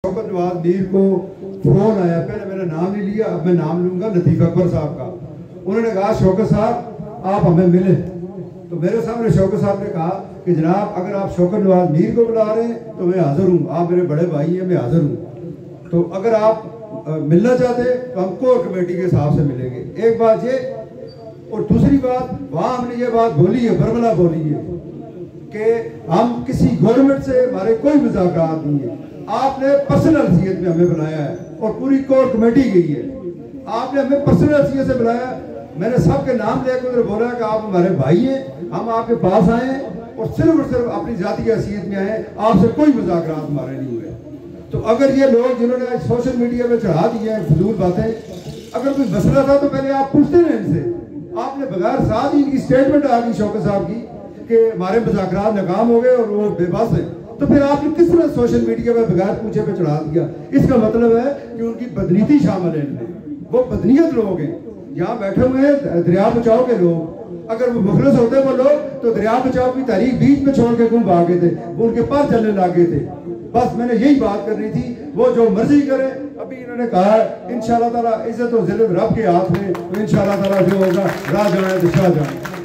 शौकत नवाज मीर को फोन आया, पहले मेरा नाम नहीं लिया, अब मैं नाम लूंगा, लतीफ अकबर साहब का। उन्होंने कहा शौकत साहब आप हमें मिले। तो मेरे सामने शौकत साहब ने कहा कि जनाब अगर आप शौकत नवाज मीर को बुला रहे हैं तो मैं हाजिर हूँ, आप मेरे बड़े भाई हैं, मैं हाजिर हूँ। तो अगर आप मिलना चाहते तो हम कोर कमेटी के हिसाब से मिलेंगे। एक बात ये, और दूसरी बात वहाँ हमने ये बात बोली है, बरमला बोली है कि हम किसी गवर्नमेंट से हमारे कोई मुज़ाकरात नहीं है। आपने पर्सनल हैसियत में हमें बुलाया है और पूरी कोर कमेटी गई है, आपने हमें पर्सनल हैसियत से बुलाया। मैंने सबके नाम लेकर उधर बोला कि आप हमारे भाई हैं, हम आपके पास आए और सिर्फ अपनी जाति की हैसियत में आए, आपसे कोई मुज़ाकरात हमारे नहीं हुए। तो अगर ये लोग जिन्होंने आज सोशल मीडिया में चढ़ा दिए हैं फजूल बातें, अगर कोई मसला था तो पहले आप पूछते ना इनसे। आपने बगैर साथ ही इनकी स्टेटमेंट आ गई शौकत साहब की कि हमारे मुज़ाकरात नाकाम हो गए और वो बेबस है, तो फिर आपने किस तरह सोशल मीडिया में बगैर पूछे पे चढ़ा दिया? इसका मतलब है कि उनकी बदनीति शामिल है इनमें, वो बदनीयत लोग हैं। यहाँ बैठे हुए हैं दरिया बचाओ के लोग, अगर वो मुखलिस होते वो लोग तो दरिया बचाओ की तारीख बीच में छोड़ के क्यों भागे थे? वो उनके पास चलने लगे थे। बस मैंने यही बात करनी थी, वो जो मर्जी करे। अभी इन्होंने कहा इंशाअल्लाह ताला इज्जत और ज़िल्लत रब के हाथ में, तो इंशाअल्लाह ताला जो होगा राह जाने तो शाह जाने।